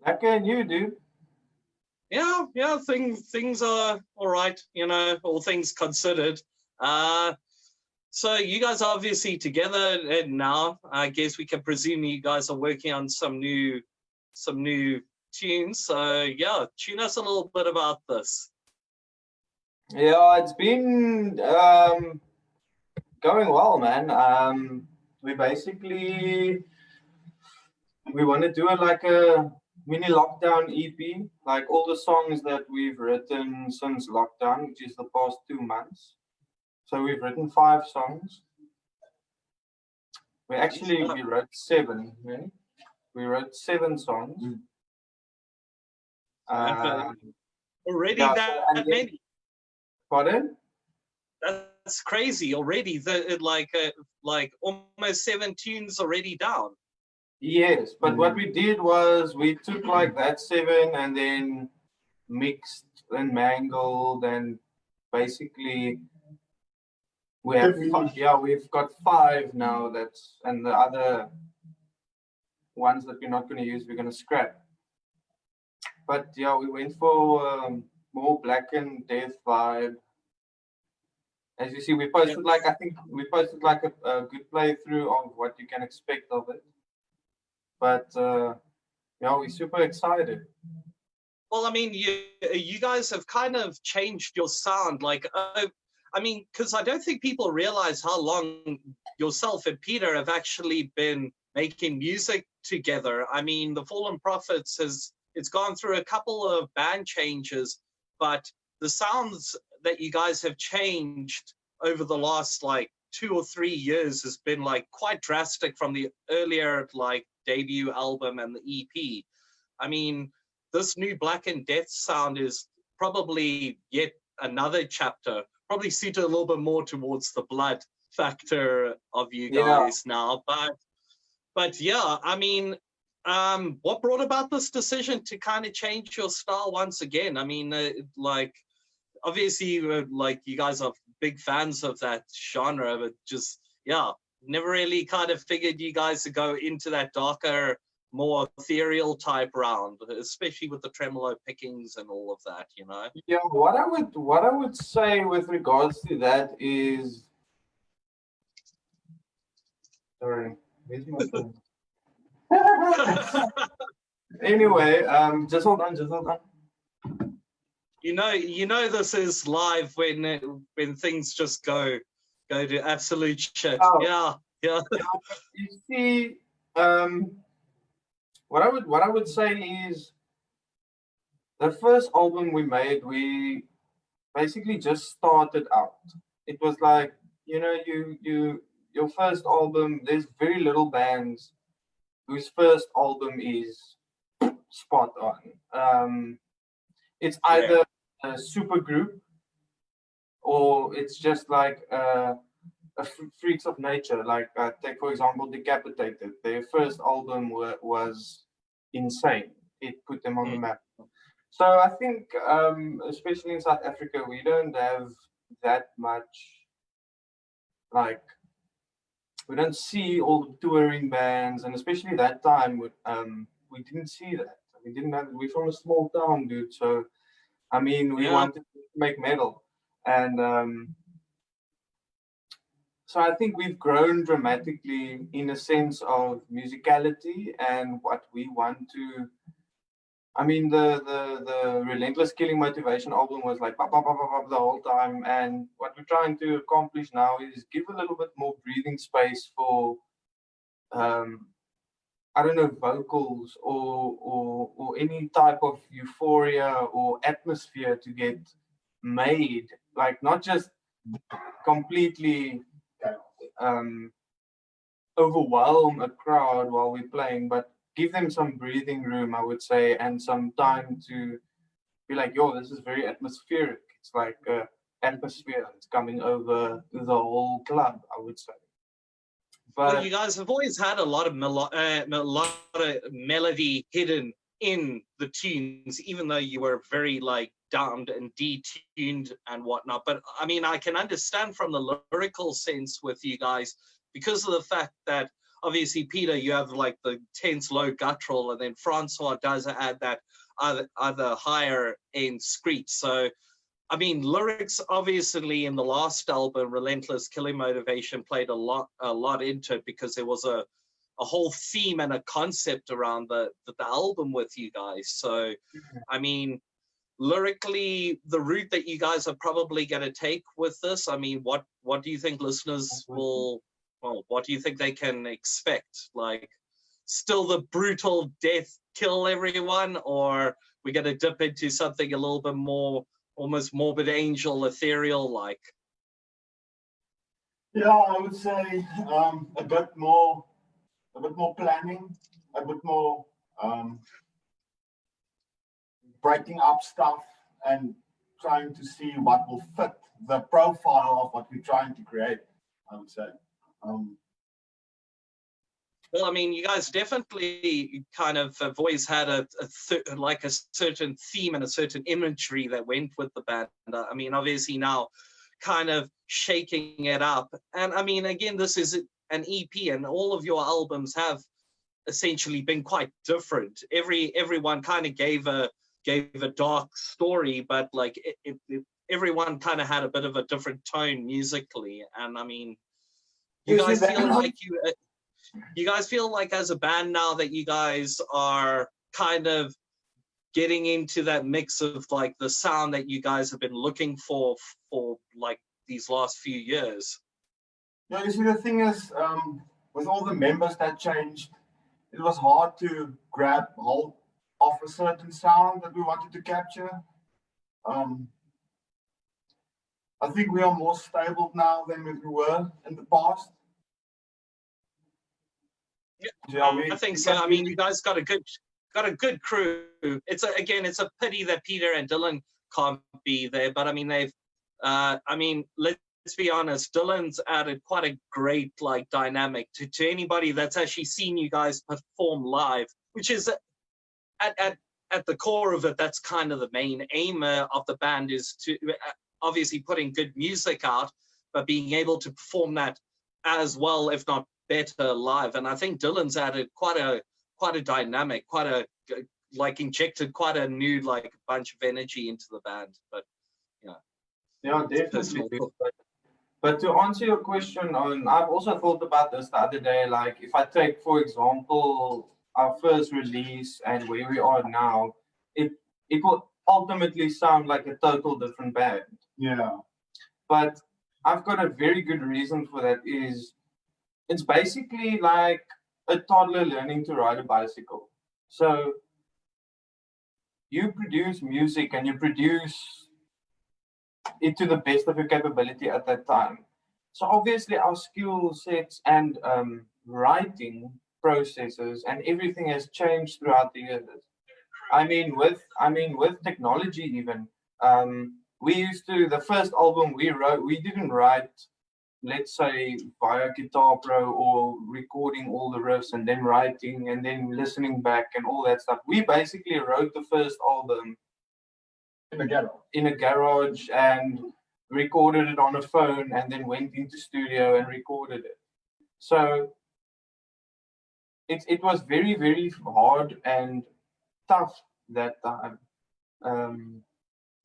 Like you, dude. Yeah, things are all right, all things considered. So you guys are obviously together now. I guess we can presume you guys are working on some new tunes. So yeah, tune us a little bit about this. Yeah, it's been going well, man. We basically we want to do it like a mini lockdown EP, like all the songs that we've written since lockdown, which is the past 2 months. So we've written 5 songs. We wrote 7. Yeah? We wrote 7 songs. Already Yeah. that many. Pardon? That's crazy already. Like almost 7 tunes already down. Yes, but what we did was we took like that 7 and then mixed and mangled, and basically we've got 5 now. And the other ones that we're not going to use, we're going to scrap. But yeah, we went for more Black and Death vibe. As you see, we posted I think we posted like a good playthrough of what you can expect of it. But yeah, we're super excited. Well, I mean, you guys have kind of changed your sound. Like, I mean, because I don't think people realize how long yourself and Pieter have actually been making music together. I mean, the Fallen Prophets it's gone through a couple of band changes, but the sounds that you guys have changed over the last like 2 or 3 years has been like quite drastic from the earlier like debut album and the EP. I mean, this new Black and Death sound is probably yet another chapter, probably suited a little bit more towards the blood factor of you guys now. But yeah, I mean, what brought about this decision to kind of change your style once again? I mean, like, obviously, like, you guys are big fans of that genre, but just, yeah, never really kind of figured you guys would go into that darker, more ethereal type round, especially with the tremolo pickings and all of that, Yeah, what I would say with regards to that is, sorry, where's my phone? Anyway, just hold on. You know this is live when things just go to absolute shit. Oh. Yeah. You see, what I would say is the first album we made, we basically just started out. It was like, your first album. There's very little bands whose first album is spot on. It's either a super group or it's just like a freaks of nature. Like take for example, Decapitated. Their first album was insane. It put them on the map. So I think, especially in South Africa, we don't have that much. Like, we don't see all the touring bands, and especially that time, we didn't see that. We didn't have. We're from a small town, dude. So, I mean, we wanted to make metal, and so I think we've grown dramatically in a sense of musicality and what we want to. I mean, the Relentless Killing Motivation album was like pop, pop, pop, pop, pop the whole time. And what we're trying to accomplish now is give a little bit more breathing space for, I don't know, vocals or any type of euphoria or atmosphere to get made. Like, not just completely overwhelm a crowd while we're playing, but give them some breathing room, I would say, and some time to be like, yo, this is very atmospheric. It's like atmosphere that's coming over the whole club, I would say. But well, you guys have always had a lot of melody hidden in the tunes, even though you were very like downed and detuned and whatnot. But I mean, I can understand from the lyrical sense with you guys, because of the fact that obviously Pieter, you have like the tense low guttural, and then Francois does add that other higher end screech. So I mean, lyrics obviously in the last album, Relentless Killing Motivation, played a lot into it, because there was a whole theme and a concept around the album with you guys. So I mean, lyrically, the route that you guys are probably going to take with this, I mean, what do you think listeners will, well, what do you think they can expect? Like, still the brutal death, kill everyone, or we're going to dip into something a little bit more almost morbid angel, ethereal like? Yeah, I would say a bit more planning, a bit more breaking up stuff and trying to see what will fit the profile of what we're trying to create, I would say. Well, I mean, you guys definitely kind of have always had a certain theme and a certain imagery that went with the band. I mean, obviously now kind of shaking it up. And I mean, again, this is an EP, and all of your albums have essentially been quite different. Everyone kind of gave a dark story, but like everyone kind of had a bit of a different tone musically. And I mean, you guys feel like you guys feel like as a band now that you guys are kind of getting into that mix of like the sound that you guys have been looking for like these last few years? Yeah, you see, the thing is, with all the members that changed, it was hard to grab hold of a certain sound that we wanted to capture. I think we are more stable now than we were in the past. Yeah, I think so. I mean, you guys got a good crew. It's a pity that Pieter and Dylan can't be there, but I mean let's be honest, Dylan's added quite a great like dynamic to anybody that's actually seen you guys perform live, which is at the core of it. That's kind of the main aim of the band, is to obviously putting good music out, but being able to perform that as well, if not better, live. And I think Dylan's added quite a dynamic, injected quite a new like bunch of energy into the band. But yeah, definitely. But to answer your question, I've also thought about this the other day. Like, if I take, for example, our first release and where we are now, it will ultimately sound like a total different band. Yeah. But I've got a very good reason for that. It's basically like a toddler learning to ride a bicycle. So you produce music and you produce it to the best of your capability at that time. So obviously our skill sets and writing processes and everything has changed throughout the years. I mean with technology even. We used to, the first album we wrote, we didn't write, let's say, via Guitar Pro or recording all the riffs and then writing and then listening back and all that stuff. We basically wrote the first album in a garage and recorded it on a phone and then went into studio and recorded it. So it was very, very hard and tough that time.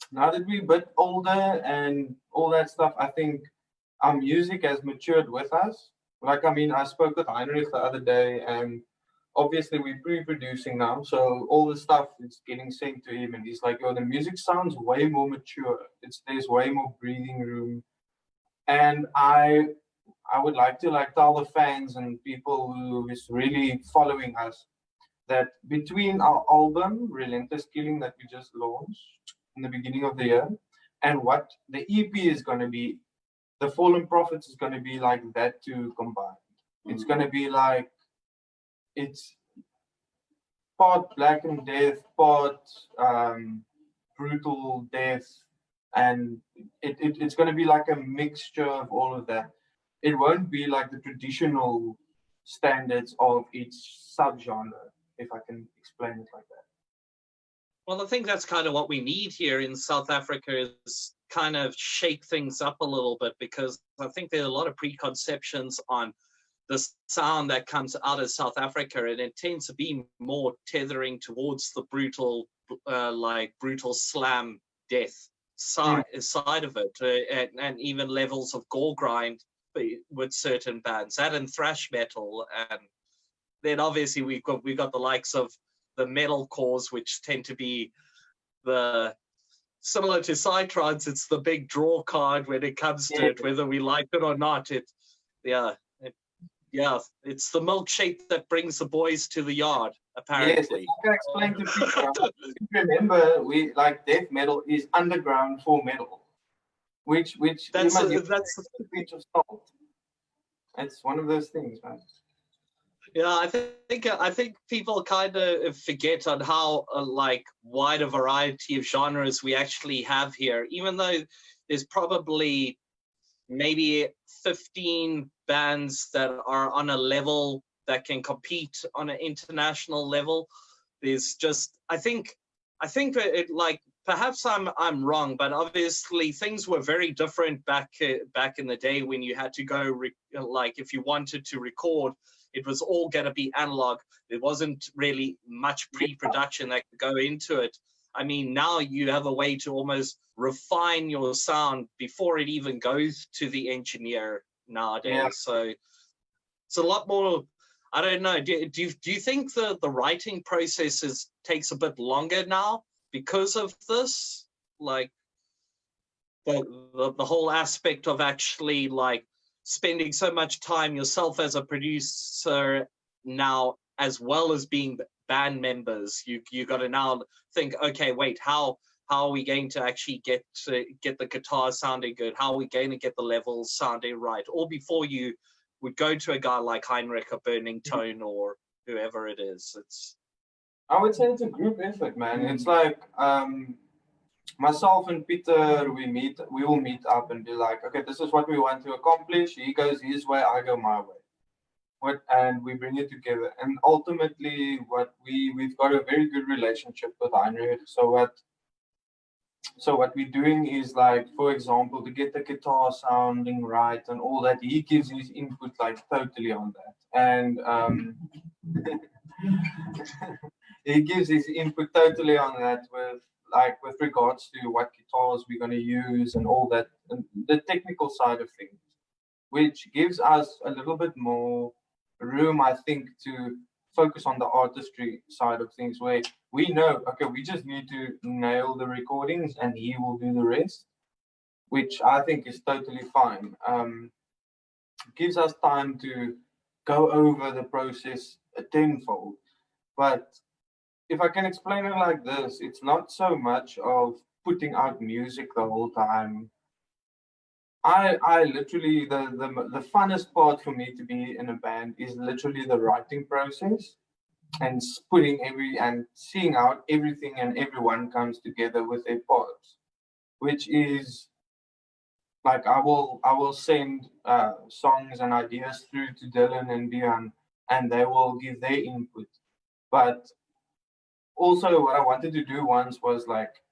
Now that we're a bit older and all that stuff, I think our music has matured with us. Like, I mean, I spoke with Heinrich the other day, and obviously we're pre-producing now, so all the stuff is getting sent to him, and he's like, "Yo, the music sounds way more mature. There's way more breathing room." And I would like to tell the fans and people who is really following us that between our album Relentless Killing that we just launched in the beginning of the year and what the EP is going to be, the Fallen Prophets is going to be like that too combined. It's going to be like, it's part Black and Death, part brutal death, and it's going to be like a mixture of all of that. It won't be like the traditional standards of each subgenre, if I can explain it like that. Well, I think that's kind of what we need here in South Africa, is kind of shake things up a little bit, because I think there are a lot of preconceptions on the sound that comes out of South Africa, and it tends to be more tethering towards the brutal, like brutal slam death side of it, and even levels of gore grind with certain bands, that and thrash metal, and then obviously we've got the likes of the metal cores, which tend to be the similar to Psytrance. It's the big draw card when it comes to it, whether we like it or not. It's the milkshake that brings the boys to the yard, apparently. Yes, I can explain to people. Remember, we like death metal is underground for metal, which That's you must that's a pinch of salt. It's one of those things, man. Yeah, I think people kind of forget on how like wide a variety of genres we actually have here. Even though there's probably maybe 15 bands that are on a level that can compete on an international level, there's just I think it, like, perhaps I'm wrong, but obviously things were very different back in the day when you had to go like if you wanted to record, it was all going to be analog. There wasn't really much pre-production that could go into it. I mean, now you have a way to almost refine your sound before it even goes to the engineer nowadays. Yeah. So it's a lot more. I don't know. Do you think the writing process takes a bit longer now because of this? Like the whole aspect of actually like spending so much time yourself as a producer now, as well as being band members, you got to now think, okay, wait, how are we going to actually get the guitar sounding good? How are we going to get the levels sounding right? Or before you would go to a guy like Heinrich or Burning Tone or whoever it is. I would say it's a group effort, man. It's like myself and Pieter, we will meet up and be like, okay, this is what we want to accomplish. He goes his way, I go my way. And we bring it together. And ultimately, we've got a very good relationship with Heinrich. So what we're doing is, like, for example, to get the guitar sounding right and all that, he gives his input like totally on that. And he gives his input totally on that with regards to what guitars we're going to use and all that, and the technical side of things, which gives us a little bit more room, I think, to focus on the artistry side of things, where we know, okay, we just need to nail the recordings and he will do the rest, which I think is totally fine. Gives us time to go over the process tenfold. But if I can explain it like this, it's not so much of putting out music the whole time. I literally, the funnest part for me to be in a band is literally the writing process and and seeing out everything and everyone comes together with their parts, which is like I will send songs and ideas through to Dylan and Dion, and they will give their input. But also, what I wanted to do once was like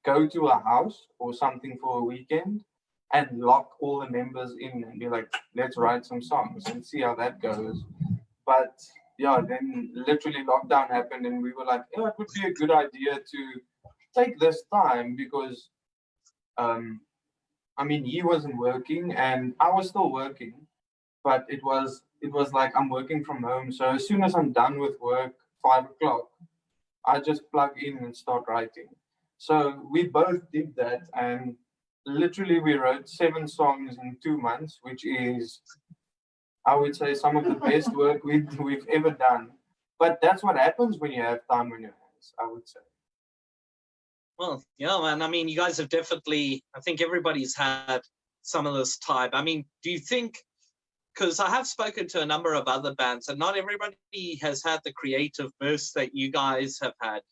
go to a house or something for a weekend and lock all the members in and be like, let's write some songs and see how that goes. But yeah, then literally lockdown happened and we were like, yeah, it would be a good idea to take this time because, I mean, he wasn't working and I was still working, but it was like I'm working from home. So as soon as I'm done with work, 5 o'clock, I just plug in and start writing. So we both did that, and literally we wrote 7 songs in 2 months, which is, I would say, some of the best work we've ever done. But that's what happens when you have time on your hands, I would say. Well, yeah, man. I mean, you guys have definitely, I think everybody's had some of this time. I mean, do you think, because I have spoken to a number of other bands and not everybody has had the creative burst that you guys have had.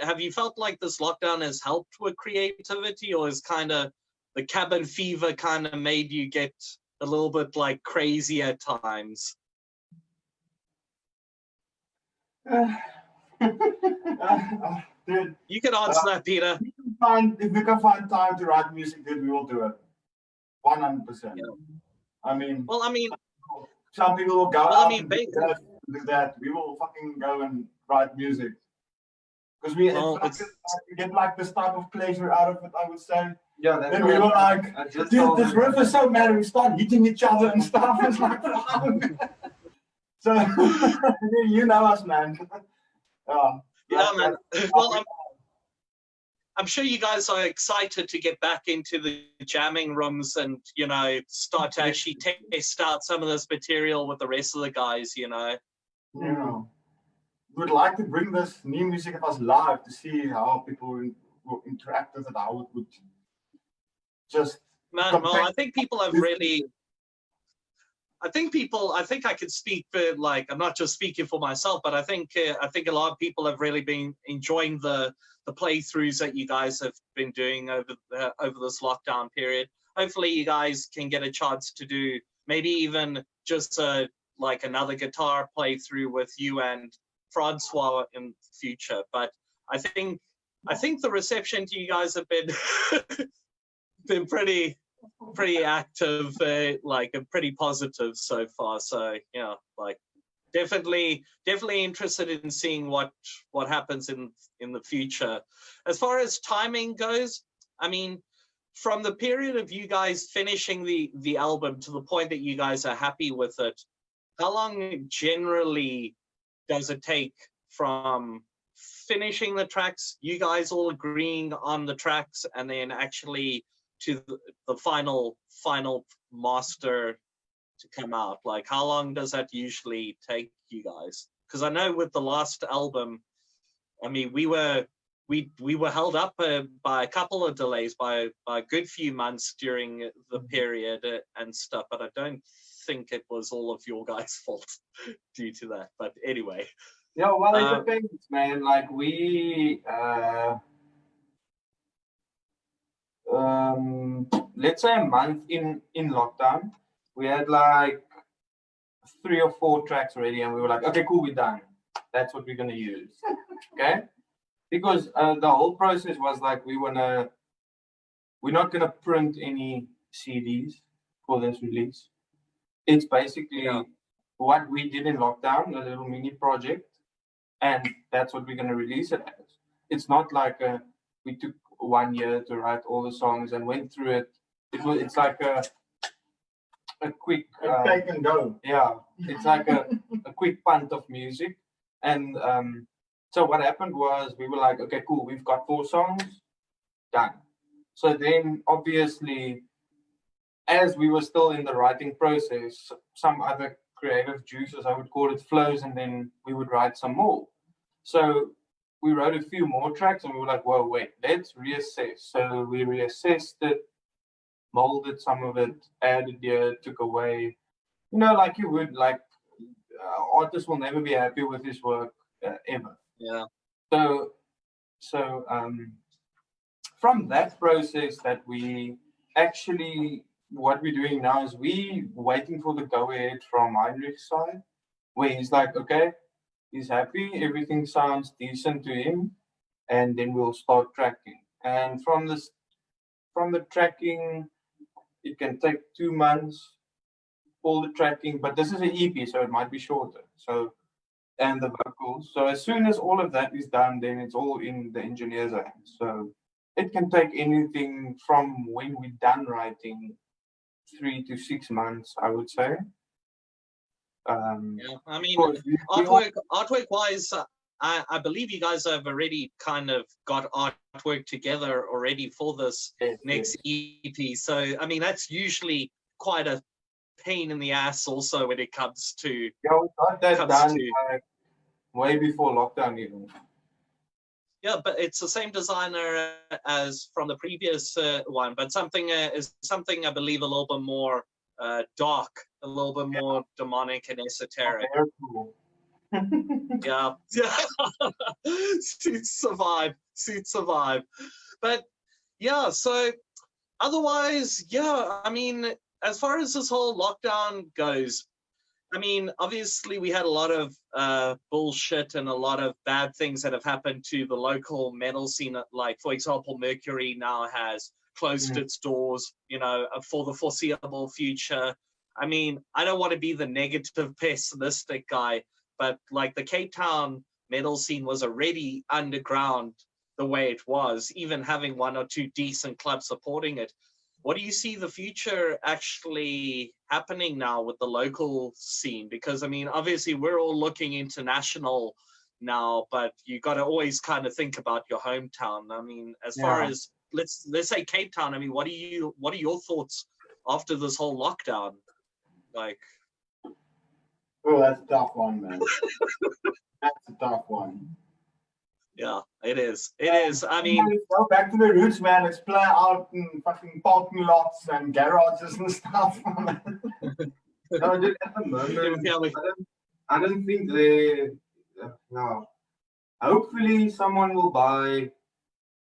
Have you felt like this lockdown has helped with creativity, or is kind of the cabin fever kind of made you get a little bit like crazy at times? Dude, You can answer that, Pieter. if we can find time to write music, dude, we will do it. 100%. Yeah. I mean, Well, I mean, Some people will go Well, I out mean, and do that. We will fucking go and write music. Because we get like this type of pleasure out of it, I would say. Yeah, that's then we were like, dude, this riff is so mad, we start hitting each other and stuff. It's like, so you know us, man. Yeah, man. Well, I'm sure you guys are excited to get back into the jamming rooms and, you know, start to actually test out some of this material with the rest of the guys, you know. Yeah. Would like to bring this new music of us live to see how people will interact with it, how it would just. Man, well, I think people have really. I think I could speak for, like, I'm not just speaking for myself, but I think a lot of people have really been enjoying the playthroughs that you guys have been doing over this lockdown period. Hopefully, you guys can get a chance to do maybe even just like another guitar playthrough with you and Francois in future. But I think the reception to you guys have been pretty active, like pretty positive so far. So yeah, like definitely interested in seeing what happens in the future. As far as timing goes, I mean, from the period of you guys finishing the album to the point that you guys are happy with it, how long generally does it take from finishing the tracks, you guys all agreeing on the tracks, and then actually to the final master to come out? Like, how long does that usually take you guys? Because I know with the last album, I mean, we were held up by a couple of delays, by a good few months during the period and stuff, but I don't think it was all of your guys' fault due to that. But anyway. Yeah, well, it depends, man. Like we let's say a month in lockdown, we had like 3 or 4 tracks ready, and we were like, okay, cool, we're done. That's what we're gonna use. Okay, because the whole process was like, we're not gonna print any CDs for this release. It's basically what we did in lockdown, a little mini project, and that's what we're gonna release it as. It's not like we took 1 year to write all the songs and went through it. It's like a quick take and go. Yeah, it's like a quick punt of music. And so what happened was, we were like, okay, cool, we've got 4 songs, done. So then obviously, as we were still in the writing process, some other creative juices, I would call it, flows, and then we would write some more. So we wrote a few more tracks, and we were like, whoa, wait, let's reassess. So we reassessed it, molded some of it, added here, took away. You know, like you would, like artists will never be happy with his work ever. Yeah. So from that process, that we actually, what we're doing now is we waiting for the go ahead from Heinrich's side, where he's like, okay, he's happy, everything sounds decent to him, and then we'll start tracking. And from the tracking, it can take 2 months, all the tracking, but this is an EP, so it might be shorter. So, and the vocals. So as soon as all of that is done, then it's all in the engineer's hands. So it can take anything from when we're done writing, 3 to 6 months, I would say. Yeah, I mean, artwork wise, I believe you guys have already kind of got artwork together already for this next EP. So, I mean, that's usually quite a pain in the ass also when it comes to. Yeah, we got that done way before lockdown even. Yeah, but it's the same designer as from the previous one, but something I believe a little bit more dark, a little bit more demonic and esoteric. Yeah. Suits survive. But yeah, so otherwise, yeah, I mean, as far as this whole lockdown goes, I mean, obviously we had a lot of bullshit and a lot of bad things that have happened to the local metal scene. Like, for example, Mercury now has closed its doors, you know, for the foreseeable future. I mean, I don't want to be the negative, pessimistic guy, but like the Cape Town metal scene was already underground the way it was, even having one or two decent clubs supporting it. What do you see the future actually happening now with the local scene? Because I mean, obviously we're all looking international now, but you got to always kind of think about your hometown. I mean, as far as let's say Cape Town, I mean, what are your thoughts after this whole lockdown? Like, oh, that's a tough one, man. That's a tough one. yeah, it is. It is. I mean, let's go back to the roots, man. Let's play out in fucking parking lots and garages and stuff. No, dude, at the moment, I don't think they. No. Hopefully, someone will buy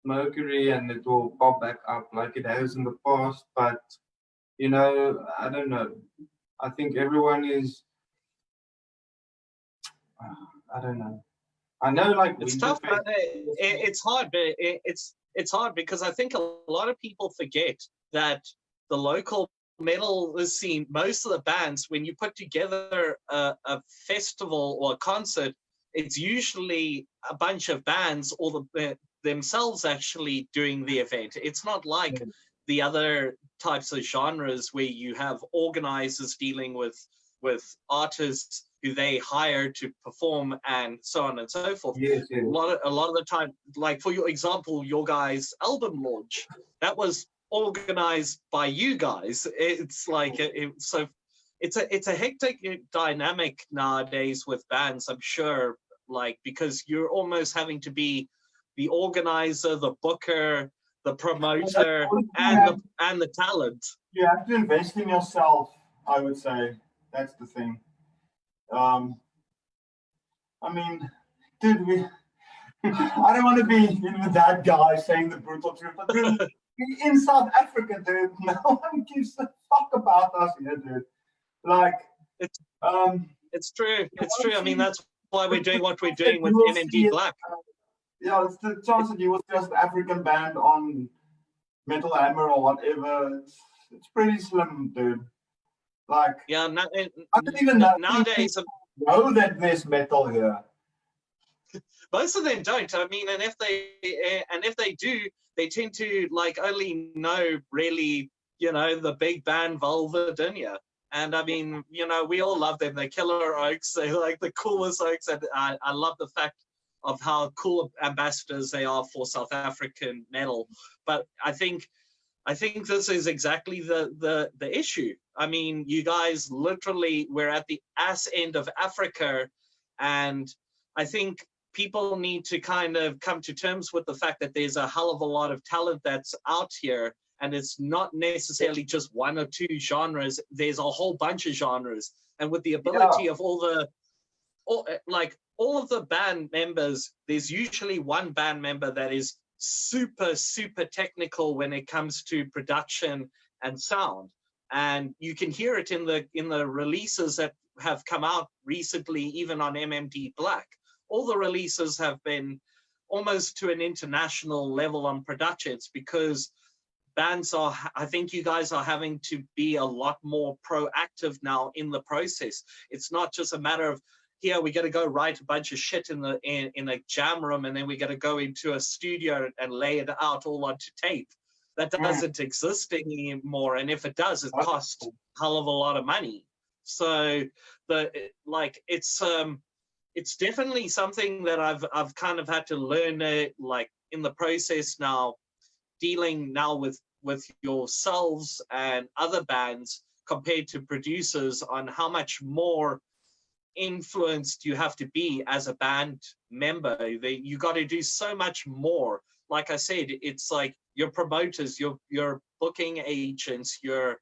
Mercury and it will pop back up like it has in the past. But you know, I don't know. I think everyone is. I don't know. I know, like it's tough, but it's hard. But it's hard because I think a lot of people forget that the local metal scene, most of the bands, when you put together a festival or a concert, it's usually a bunch of bands or themselves actually doing the event. It's not like the other types of genres where you have organizers dealing with artists who they hire to perform and so on and so forth. Yes. A lot of the time, like for your example, your guys' album launch, that was organized by you guys. It's like so it's a hectic dynamic nowadays with bands, I'm sure, like because you're almost having to be the organizer, the booker, the promoter, and the talent. You have to invest in yourself, I would say. That's the thing. I mean, dude, I don't want to be that guy saying the brutal truth, but really, in South Africa, dude, no one gives a fuck about us here, dude. Like, it's true. It's true. I mean, that's why we're doing what we're doing with MMD Black. Yeah, it's the chance that you will see an African band on Metal Hammer or whatever. It's pretty slim, dude. Like, yeah, I don't even know nowadays know that there's metal here. Most of them don't. I mean, and if they do, they tend to like only know really, the big band Vulvodynia. And I mean, we all love them. They're killer oaks. They're like the coolest oaks. And I love the fact of how cool ambassadors they are for South African metal. But I think this is exactly the issue. I mean, you guys literally we're at the ass end of Africa, and I think people need to kind of come to terms with the fact that there's a hell of a lot of talent that's out here, and it's not necessarily just one or two genres. There's a whole bunch of genres, and with the ability of all of the band members, there's usually one band member that is super technical when it comes to production and sound, and you can hear it in the releases that have come out recently, even on MMD Black. All the releases have been almost to an international level on production. It's because bands I think you guys are having to be a lot more proactive now in the process. It's not just a matter of, here we got to go write a bunch of shit in a jam room, and then we got to go into a studio and lay it out all onto tape. That doesn't exist anymore, and if it does, it costs a hell of a lot of money. So it's definitely something that I've kind of had to learn, like in the process now, dealing now with yourselves and other bands compared to producers, on how much more influenced you have to be as a band member. You got to do so much more. Like I said, it's like your promoters, your booking agents, you're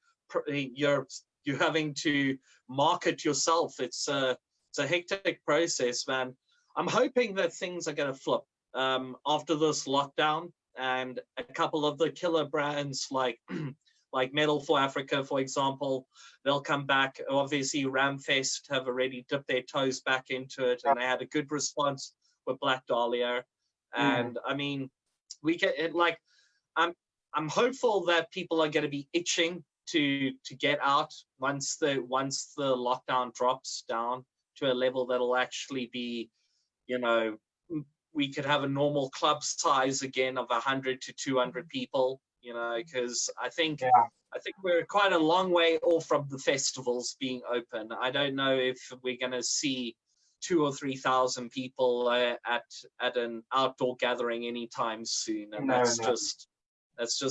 having to market yourself. It's a hectic process, man. I'm hoping that things are going to flip after this lockdown, and a couple of the killer brands like Metal for Africa, for example, they'll come back. Obviously, Ramfest have already dipped their toes back into it, and they had a good response with Black Dahlia. And I mean, we get it. Like, I'm hopeful that people are going to be itching to get out once the lockdown drops down to a level that'll actually be, you know, we could have a normal club size again of 100 to 200 people, you know, because I think we're quite a long way off from the festivals being open. I don't know if we're going to see 2,000 or 3,000 people at an outdoor gathering anytime soon, and that's just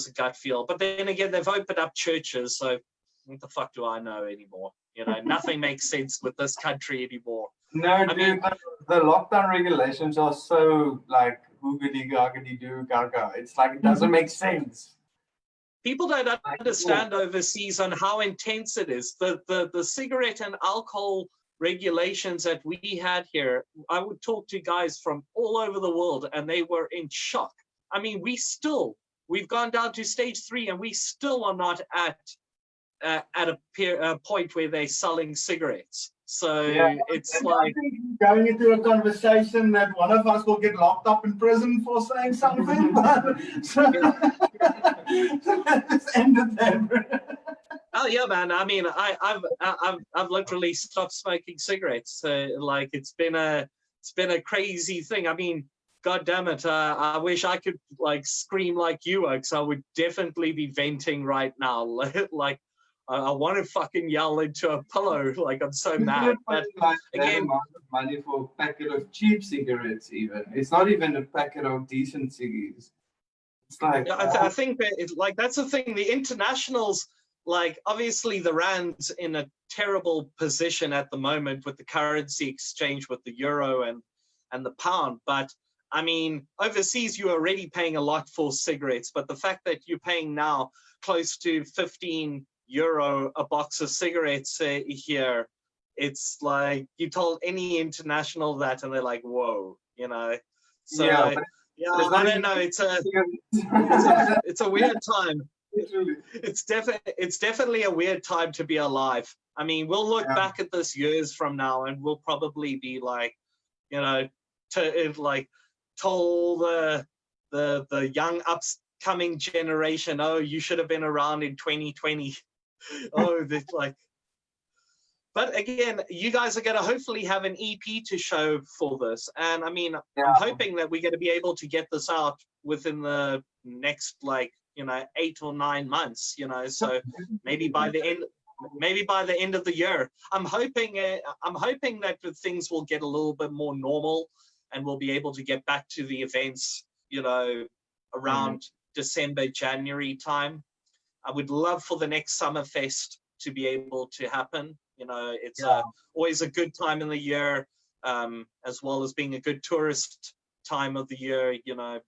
a gut feel. But then again, they've opened up churches, so what the fuck do I know anymore? You know, nothing makes sense with this country anymore. No, I mean, the lockdown regulations are so like hoogity gaggity doo gaga. It's like it doesn't make sense. People don't understand overseas on how intense it is. The cigarette and alcohol regulations that we had here, I would talk to guys from all over the world and they were in shock. I mean, we've gone down to stage 3 and we still are not at a point where they're selling cigarettes. So it's like, I think going into a conversation that one of us will get locked up in prison for saying something. So let's end it there. Oh yeah, man. I mean, I've literally stopped smoking cigarettes. So like, it's been a crazy thing. I mean, God damn it. I wish I could like scream like you are, because I would definitely be venting right now. Like, I want to fucking yell into a pillow. Like, I'm so mad. But again, money for a packet of cheap cigarettes, even. It's not even a packet of decent ciggies. It's like, I think that it's like, that's the thing. The internationals, like, obviously the rand's in a terrible position at the moment with the currency exchange with the euro and the pound. But I mean, overseas, you're already paying a lot for cigarettes. But the fact that you're paying now close to 15 euro a box of cigarettes here, it's like you told any international that and they're like, whoa, you know. So I don't know, it's a weird time. It's definitely a weird time to be alive. I mean, we'll look back at this years from now and we'll probably be like, you know, told the young upcoming generation, oh, you should have been around in 2020. Oh, that's like, but again, you guys are going to hopefully have an EP to show for this. And I mean, I'm hoping that we're going to be able to get this out within the next, like, you know, 8 or 9 months, you know, so maybe by the end of the year. I'm hoping that things will get a little bit more normal and we'll be able to get back to the events, you know, around December, January time. I would love for the next Summer Fest to be able to happen. You know, it's always a good time in the year, as well as being a good tourist time of the year. You know,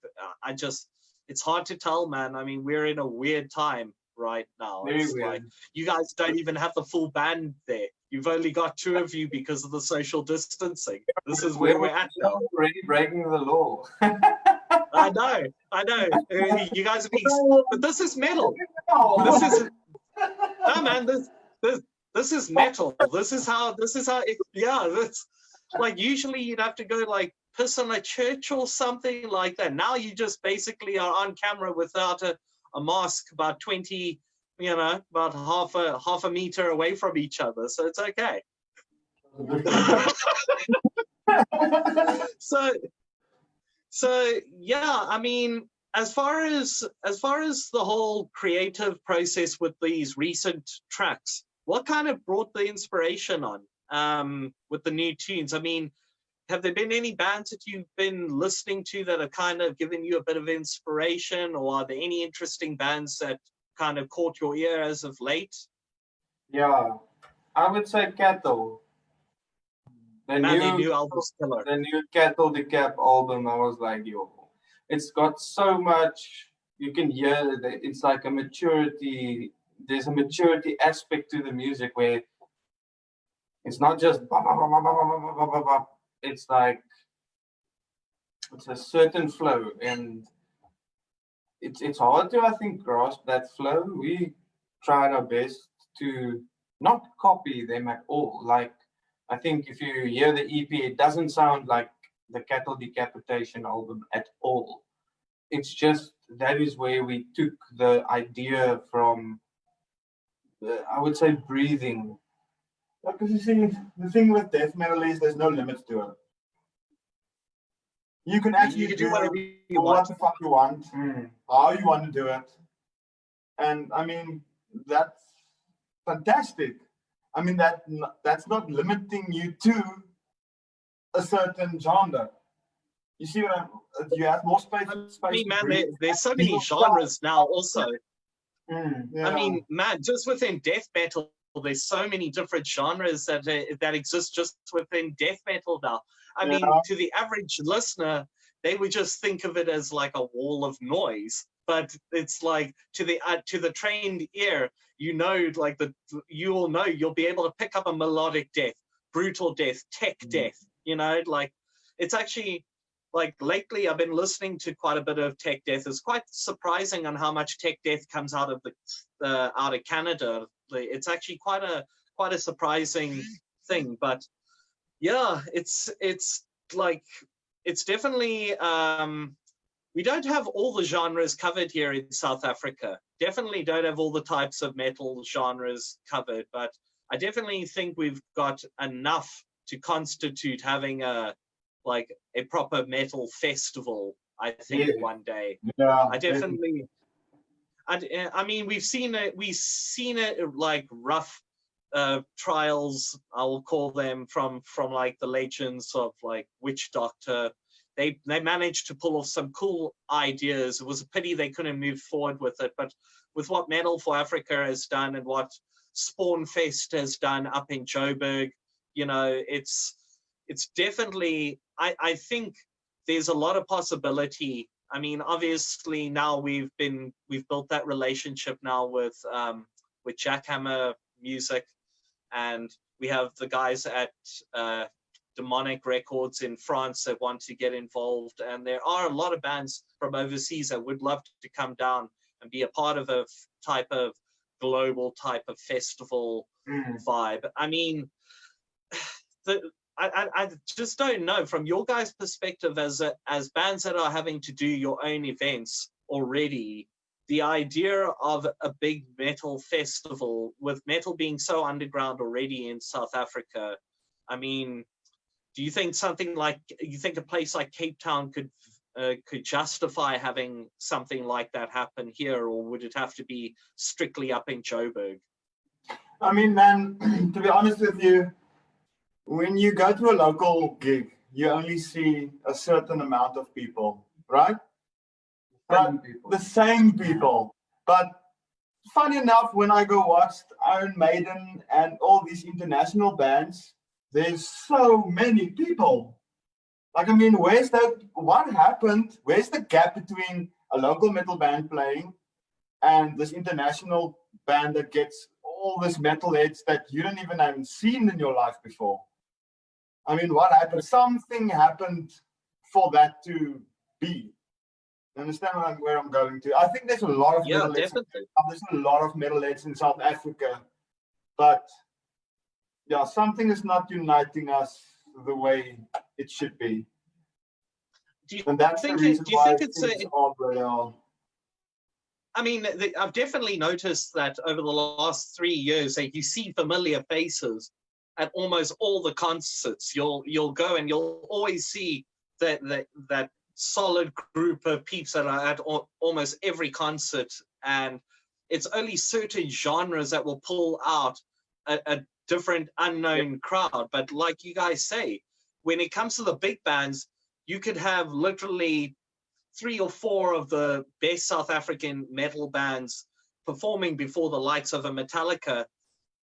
it's hard to tell, man. I mean, we're in a weird time right now. It's like, you guys don't even have the full band there. You've only got 2 of you because of the social distancing. This is where we're at now. Already breaking the law. I know. You guys are being, but this is metal. This is no, man. This is metal. This is how. That's like, usually you'd have to go like piss on a church or something like that. Now you just basically are on camera without a mask, about 20, you know, about half a meter away from each other, so it's okay. So yeah, I mean, as far as the whole creative process with these recent tracks, what kind of brought the inspiration on with the new tunes? I mean, have there been any bands that you've been listening to that have kind of given you a bit of inspiration, or are there any interesting bands that kind of caught your ear as of late? Yeah, I would say Cattle. The new album's killer. The new Cattle the Cap album, I was like, yo, it's got so much, you can hear that it's like a maturity, there's a maturity aspect to the music where it's not just bah, bah, bah, bah, bah, bah, bah, bah, bah. It's like, it's a certain flow, and it's hard to, I think, grasp that flow. We tried our best to not copy them at all. Like, I think if you hear the EP, it doesn't sound like the Cattle Decapitation album at all. It's just, that is where we took the idea from I would say breathing. Because you see, the thing with death metal is there's no limits to it. You can actually You can do whatever you what want. the fuck you want, how you want to do it. And I mean, that's fantastic. I mean, that's not limiting you to a certain genre. You see what you have more space. I mean, to man, breathe. there's so many genres now also. Yeah. I mean, man, just within death metal, there's so many different genres that exist just within death metal now. I mean, to the average listener, they would just think of it as like a wall of noise. But it's like to the trained ear, you know, like you'll know, you'll be able to pick up a melodic death, brutal death, tech death. You know, like it's actually. Like lately, I've been listening to quite a bit of tech death. It's quite surprising on how much tech death comes out of Canada. It's actually quite a surprising thing. But yeah, it's like it's definitely we don't have all the genres covered here in South Africa. Definitely don't have all the types of metal genres covered. But I definitely think we've got enough to constitute having a proper metal festival, I think, one day. Yeah. I definitely. I mean, we've seen it like rough trials, I will call them, from like the legends of like Witch Doctor. They managed to pull off some cool ideas. It was a pity they couldn't move forward with it, but with what Metal for Africa has done and what Spawn Fest has done up in Joburg, you know, it's definitely, I think there's a lot of possibility. I mean, obviously now we've built that relationship now with Jackhammer Music, and we have the guys at Demonic Records in France that want to get involved, and there are a lot of bands from overseas that would love to come down and be a part of a type of global type of festival vibe. I mean, I just don't know, from your guys' perspective as bands that are having to do your own events already, the idea of a big metal festival with metal being so underground already in South Africa. I mean, do you think a place like Cape Town could justify having something like that happen here, or would it have to be strictly up in Joburg? I mean, man, to be honest with you, when you go to a local gig, you only see a certain amount of people, right? The same people. But funny enough, when I go watch Iron Maiden and all these international bands, there's so many people. Like, I mean, what happened? Where's the gap between a local metal band playing and this international band that gets all this metal heads that you don't even have seen in your life before? I mean, what happened? Something happened for that to be. You understand where I'm going to? I think there's a lot of metalheads. There's a lot of metalheads in South Africa, but yeah, something is not uniting us the way it should be. And that's the reason why things are where they are. I mean, I've definitely noticed that over the last 3 years, that you see familiar faces at almost all the concerts. You'll go and you'll always see that solid group of peeps that are at almost every concert, and it's only certain genres that will pull out a different unknown crowd. But like you guys say, when it comes to the big bands, you could have literally 3 or 4 of the best South African metal bands performing before the likes of a Metallica,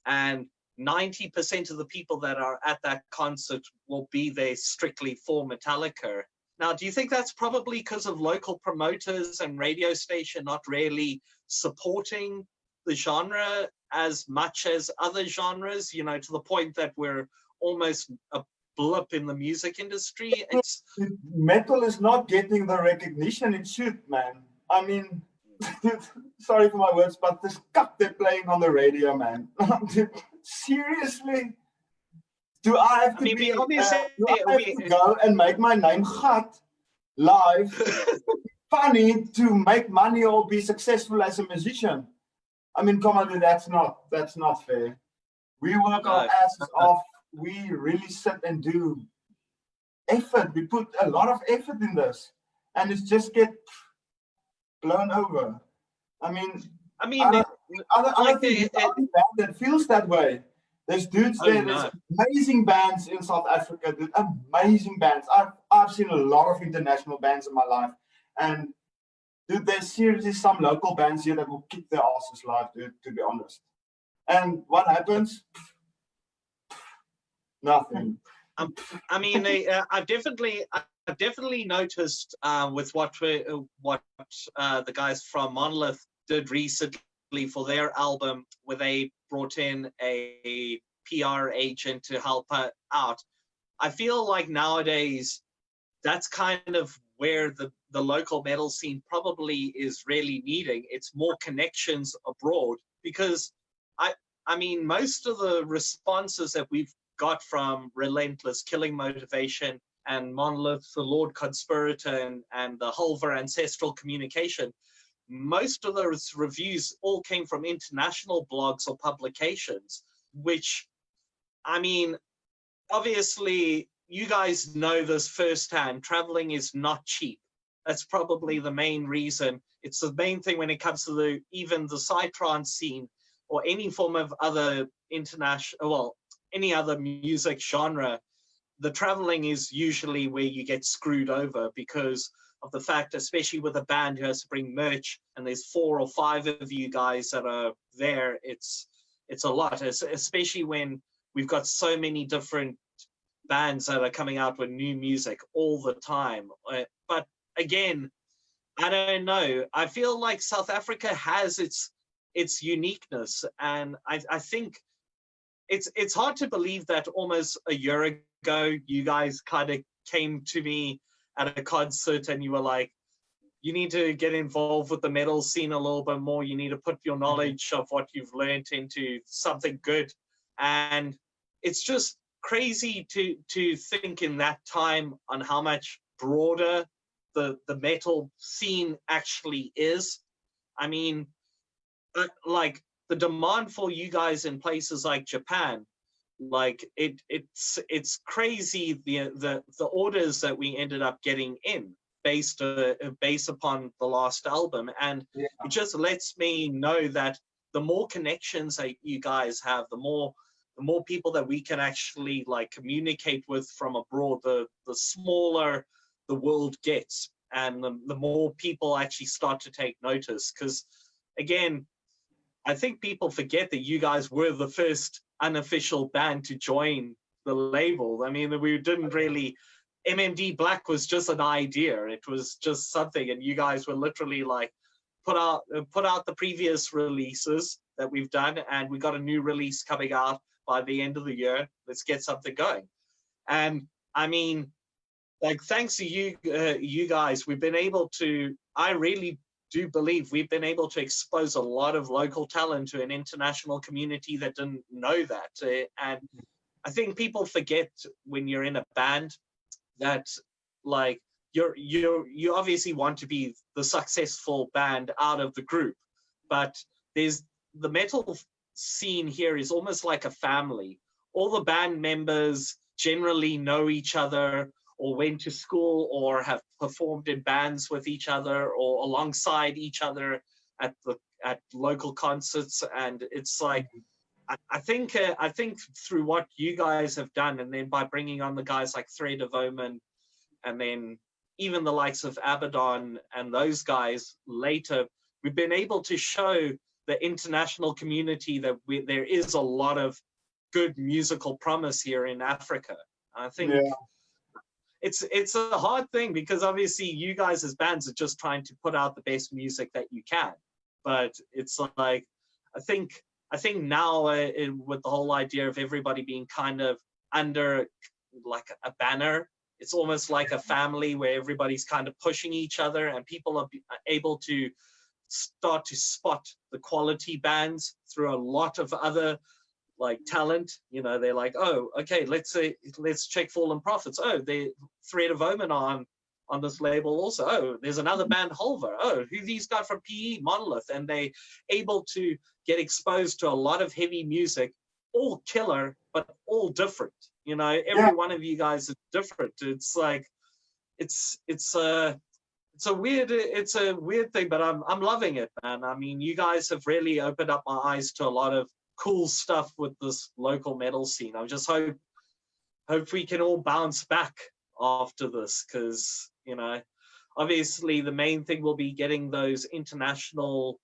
and 90% of the people that are at that concert will be there strictly for Metallica. Now, do you think that's probably because of local promoters and radio station not really supporting the genre as much as other genres, you know, to the point that we're almost a blip in the music industry? Metal is not getting the recognition it should, man. I mean, sorry for my words, but this cup they're playing on the radio, man. Seriously? Do I have to go and make my name hot live funny to make money or be successful as a musician? I mean, come on, dude, that's not fair. We work our No. asses off. We really sit and do effort. We put a lot of effort in this, and it's just get blown over. I mean, I mean, other thing, the only band that feels that way. There's dudes Oh, there. no. There's amazing bands in South Africa. Dude, amazing bands. I've seen a lot of international bands in my life, and dude, there's seriously some local bands here that will kick their asses live, dude. To be honest. And what happens? Nothing. I mean, I've definitely noticed with what the guys from Monolith did recently for their album, where they brought in a PR agent to help out. I feel like nowadays that's kind of where the local metal scene probably is really needing. It's more connections abroad, because I mean, most of the responses that we've got from Relentless, Killing Motivation, and Monolith, the Lord Conspirator, and the Hulver Ancestral Communication, most of those reviews all came from international blogs or publications, which, I mean, obviously, you guys know this firsthand. Traveling is not cheap. That's probably the main reason. It's the main thing when it comes to even the psytrance scene or any form of other international, well, any other music genre. The traveling is usually where you get screwed over because of the fact, especially with a band who has to bring merch and there's 4 or 5 of you guys that are there. It's a lot, especially when we've got so many different bands that are coming out with new music all the time. But again, I don't know. I feel like South Africa has its uniqueness, and I think it's hard to believe that almost a year ago you guys kind of came to me at a concert and you were like, you need to get involved with the metal scene a little bit more. You need to put your knowledge of what you've learned into something good. And it's just crazy to think in that time on how much broader the metal scene actually is. I mean, like the demand for you guys in places like Japan, like it's crazy the orders that we ended up getting in based upon the last album, and Yeah. it just lets me know that the more connections that you guys have, the more people that we can actually like communicate with from abroad, the smaller the world gets, and the more people actually start to take notice. Because again, I think people forget that you guys were the first unofficial band to join the label. I mean, we didn't really, MMD Black was just an idea. It was just something, and you guys were literally like, put out the previous releases that we've done, and we got a new release coming out by the end of the year. Let's get something going. And I mean, like, thanks to you guys, we've been able to, I really do believe we've been able to expose a lot of local talent to an international community that didn't know that. And I think people forget when you're in a band that, like, you obviously want to be the successful band out of the group, but there's the metal scene here is almost like a family. All the band members generally know each other, or went to school, or have performed in bands with each other, or alongside each other at local concerts. And it's like, I think through what you guys have done, and then by bringing on the guys like Thread of Omen, and then even the likes of Abaddon and those guys later, we've been able to show the international community that there is a lot of good musical promise here in Africa. I think it's a hard thing, because obviously you guys as bands are just trying to put out the best music that you can. But it's like, I think now with the whole idea of everybody being kind of under like a banner, it's almost like a family where everybody's kind of pushing each other, and people are able to start to spot the quality bands through a lot of other like talent. You know, they're like, oh, okay, let's check Fallen Prophets. Oh, they Thread of Omen on on this label also. Oh, there's another band, Hulver. Oh, who these guys from PE, Monolith, and they able to get exposed to a lot of heavy music, all killer, but all different. You know, every one of you guys is different. It's like, it's a weird thing, but I'm loving it, man. I mean, you guys have really opened up my eyes to a lot of cool stuff with this local metal scene. I just hope we can all bounce back after this, because, you know, obviously the main thing will be getting those international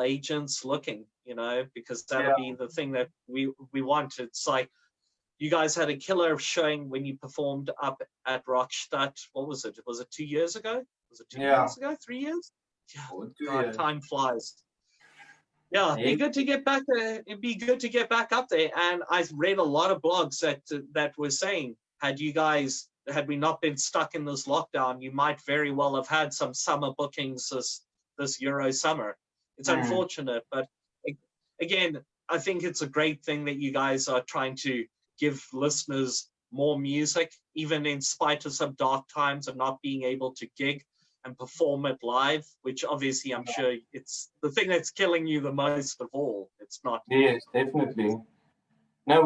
agents looking, you know, because that'll be the thing that we want. It's like, you guys had a killer showing when you performed up at Rockstadt. What was it? Was it 2 years ago? Was it 2 years ago? 3 years? Yeah, God, time flies. Yeah, it'd be good to get back. It'd be good to get back up there. And I've read a lot of blogs that were saying, had we not been stuck in this lockdown, you might very well have had some summer bookings this Euro summer. It's unfortunate, but again, I think it's a great thing that you guys are trying to give listeners more music, even in spite of some dark times of not being able to gig and perform it live, which obviously I'm sure it's the thing that's killing you the most of all. It's not. Yes, definitely. No,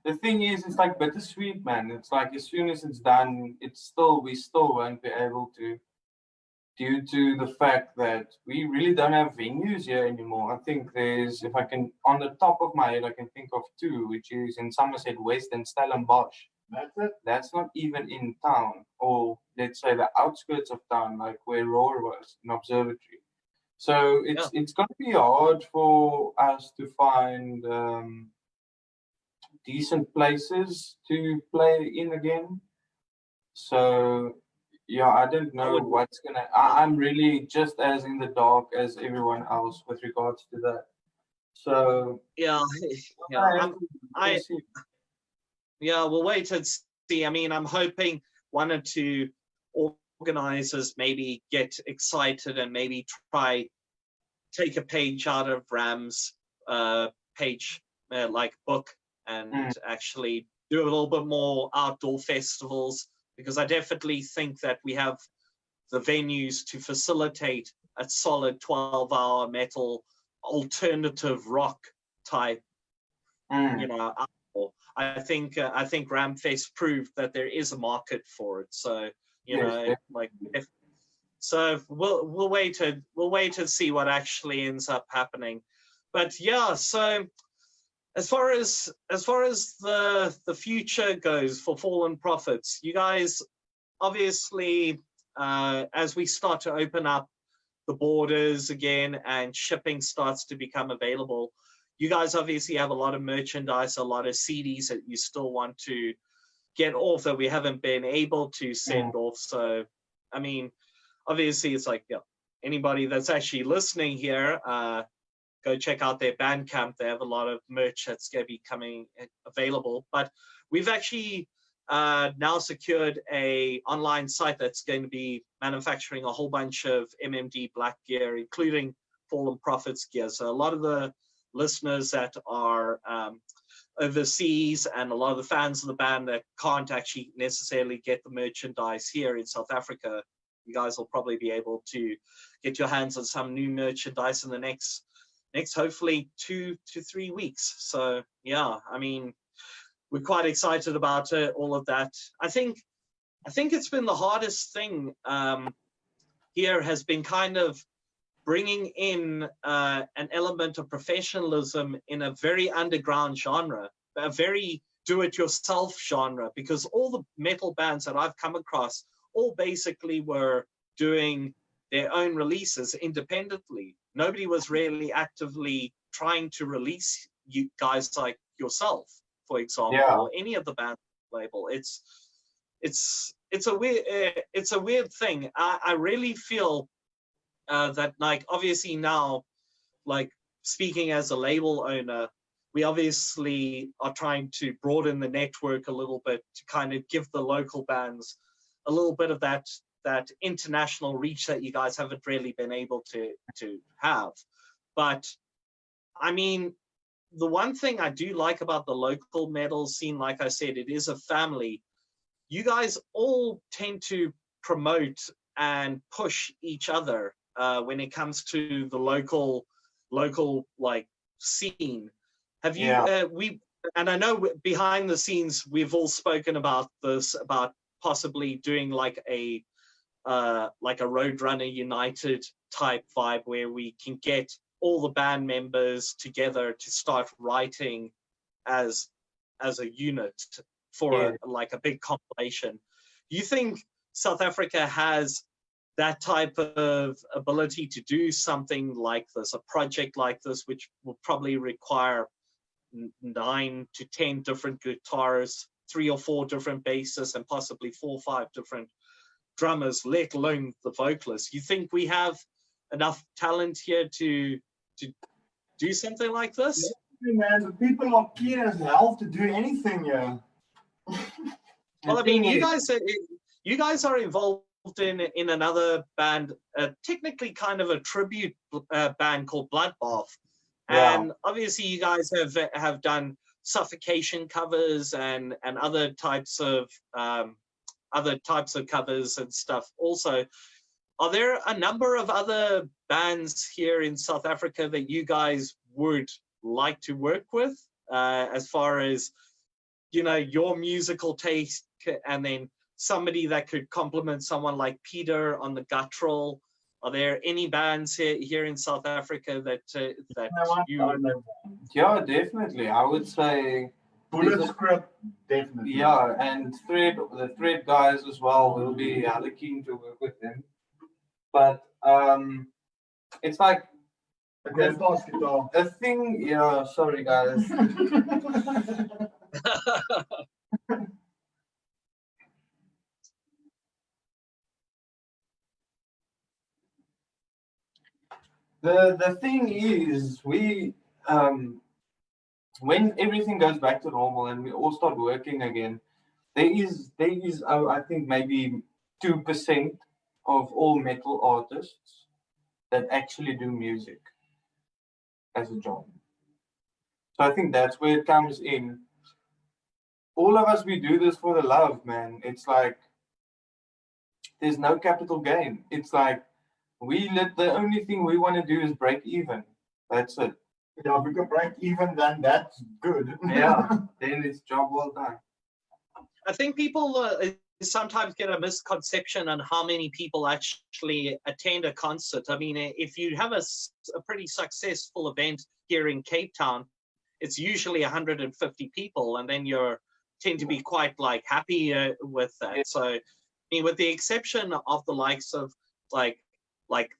the thing is, it's like bittersweet, man. It's like, as soon as it's done, we still won't be able to, due to the fact that we really don't have venues here anymore. I think there's, if I can, on the top of my head, I can think of two, which is in Somerset West and Stellenbosch. That's it. That's not even in town, or let's say the outskirts of town, like where Roar was, an observatory. So it's going to be hard for us to find decent places to play in again. So yeah, I don't know what's gonna. I'm really just as in the dark as everyone else with regards to that. So we'll wait and see. I mean, I'm hoping one or two organizers maybe get excited and maybe try take a page out of Ram's page, like book, and actually do a little bit more outdoor festivals, because I definitely think that we have the venues to facilitate a solid 12-hour metal alternative rock type, you know. I think Ramfest proved that there is a market for it. So, you know, like, so we'll wait and see what actually ends up happening. But yeah, so as far as the future goes for Fallen Prophets, you guys obviously, as we start to open up the borders again and shipping starts to become available, you guys obviously have a lot of merchandise, a lot of CDs that you still want to get off that we haven't been able to send off. So, I mean, obviously it's like, anybody that's actually listening here, go check out their Bandcamp. They have a lot of merch that's going to be coming available. But we've actually now secured a online site that's going to be manufacturing a whole bunch of MMD black gear, including Fallen Prophets gear. So a lot of the listeners that are overseas and a lot of the fans of the band that can't actually necessarily get the merchandise here in South Africa, you guys will probably be able to get your hands on some new merchandise in the next hopefully 2 to 3 weeks. So yeah, I mean, we're quite excited about all of that. I think it's been the hardest thing here has been kind of bringing in an element of professionalism in a very underground genre, a very do-it-yourself genre, because all the metal bands that I've come across all basically were doing their own releases independently. Nobody was really actively trying to release you guys like yourself, for example, or any of the band label. It's a weird thing. I really feel that, like, obviously now, like, speaking as a label owner, we obviously are trying to broaden the network a little bit to kind of give the local bands a little bit of that international reach that you guys haven't really been able to have. But I mean, the one thing I do like about the local metal scene, like I said, it is a family. you guys all tend to promote and push each other when it comes to the local like scene. Have you and I know behind the scenes we've all spoken about this, about possibly doing like a Roadrunner United type vibe where we can get all the band members together to start writing as a unit for like a big compilation. Do you think South Africa has that type of ability to do something like this, a project like this, which will probably require 9 to 10 different guitarists, 3 or 4 different bassists, and possibly 4 or 5 different drummers, let alone the vocalists? You think we have enough talent here to do something like this? Man, the people are keen as hell to do anything, yeah. Well, I mean, you guys are involved in another band, technically kind of a tribute band called Bloodbath, and obviously you guys have done Suffocation covers and other types of covers and stuff. Also, are there a number of other bands here in South Africa that you guys would like to work with, as far as, you know, your musical taste, and then somebody that could complement someone like Pieter on the guttural? Are there any bands here in South Africa that you would? Yeah, definitely. I would say Bullet Script, definitely. Yeah, and the Thread guys as well. We'll be hella keen to work with them. But it's like a thing. Yeah, sorry guys. The thing is, we when everything goes back to normal and we all start working again, there is I think maybe 2% of all metal artists that actually do music as a job. So I think that's where it comes in. All of us, we do this for the love, man. It's like there's no capital gain. It's like the only thing we want to do is break even. That's it. Yeah, if we can break even, then that's good. Yeah, then it's job well done. I think people sometimes get a misconception on how many people actually attend a concert. I mean, if you have a pretty successful event here in Cape Town, it's usually 150 people, and then you tend to be quite like happy with that. Yeah. So, I mean, with the exception of the likes of like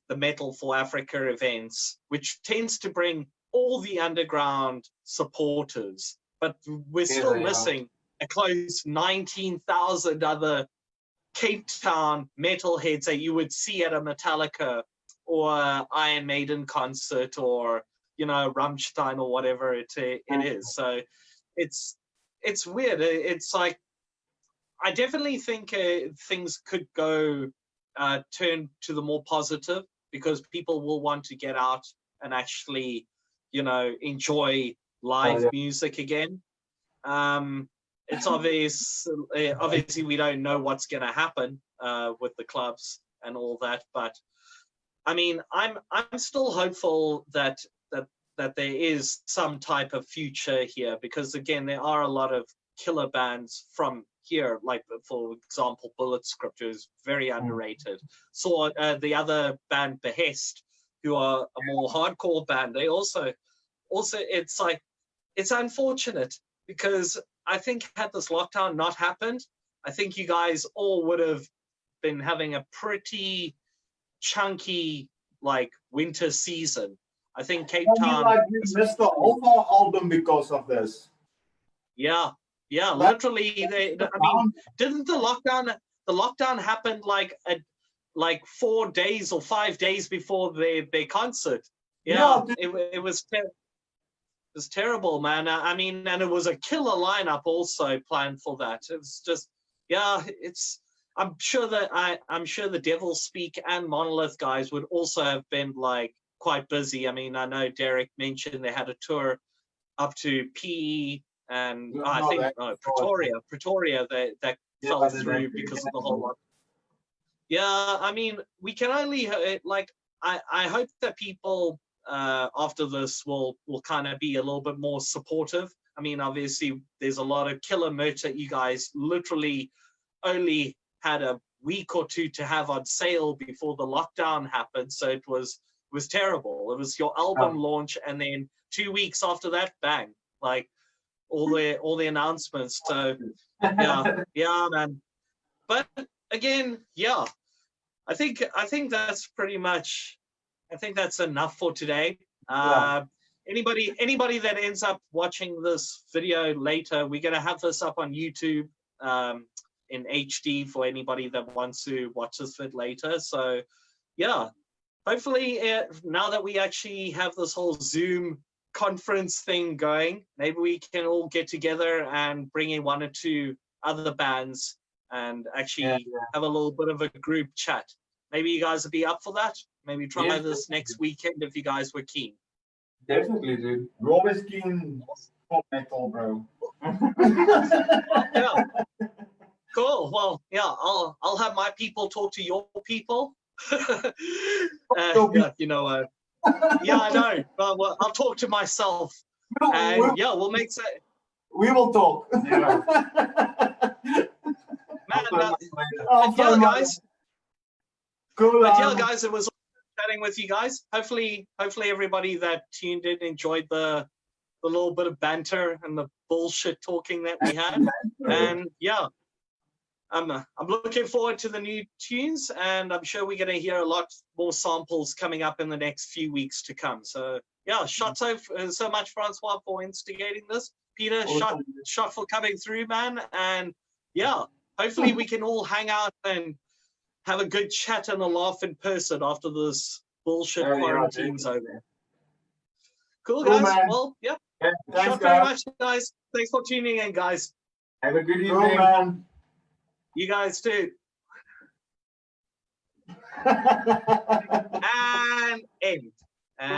the Metal for Africa events, which tends to bring all the underground supporters, but we're still missing a close 19,000 other Cape Town metalheads that you would see at a Metallica or Iron Maiden concert, or, you know, Rammstein or whatever it is. So it's weird. It's like, I definitely think things could go turn to the more positive, because people will want to get out and actually, you know, enjoy live music again. It's obvious. Obviously, we don't know what's going to happen with the clubs and all that, but I mean, I'm still hopeful that there is some type of future here, because again, there are a lot of killer bands from here, like for example, Bullet Script is very underrated. So the other band Behest, who are a more hardcore band, they also it's like, it's unfortunate, because I think had this lockdown not happened, I think you guys all would have been having a pretty chunky like winter season. I think Cape Town, like we missed the whole album because of this. Yeah, literally. I mean, didn't the lockdown happen like 4 days or 5 days before their concert? Yeah, it was terrible, man. I mean, and it was a killer lineup also planned for that. It's just, I'm sure the Devil Speak and Monolith guys would also have been like quite busy. I mean, I know Derek mentioned they had a tour up to PE and Pretoria. That fell through because of the whole lot. Yeah, I mean, we can only like I hope that people after this will kind of be a little bit more supportive. I mean, obviously, there's a lot of killer merch that you guys literally only had a week or two to have on sale before the lockdown happened, so it was terrible. It was your album launch, and then 2 weeks after that, bang, like all the announcements. So yeah, man. But again, yeah, I think that's pretty much. I think that's enough for today. Anybody that ends up watching this video later, we're gonna have this up on YouTube in HD for anybody that wants to watch this vid later. So yeah, hopefully now that we actually have this whole Zoom conference thing going, maybe we can all get together and bring in 1 or 2 other bands and actually have a little bit of a group chat. Maybe you guys would be up for that. Maybe try this next weekend if you guys were keen. Definitely, dude. We're always keen pop metal, bro. Yeah. Cool. Well, yeah, I'll have my people talk to your people. Yeah, you know. Yeah, I know. Well, I'll talk to myself. And yeah, we'll make that. We will talk. Yeah. Man, yeah, guys. Cool. But yeah, guys, it was chatting with you guys. Hopefully everybody that tuned in enjoyed the little bit of banter and the bullshit talking that we had. And yeah, I'm looking forward to the new tunes, and I'm sure we're going to hear a lot more samples coming up in the next few weeks to come. So yeah, shots so much, Francois, for instigating this. Pieter, awesome. shot for coming through, man. And yeah, hopefully we can all hang out and have a good chat and a laugh in person after this bullshit quarantine's over. Cool, guys. Man. Well, yeah. Thanks, very much, guys. Thanks for tuning in, guys. Have a good evening. Cool, man. You guys too. And end. And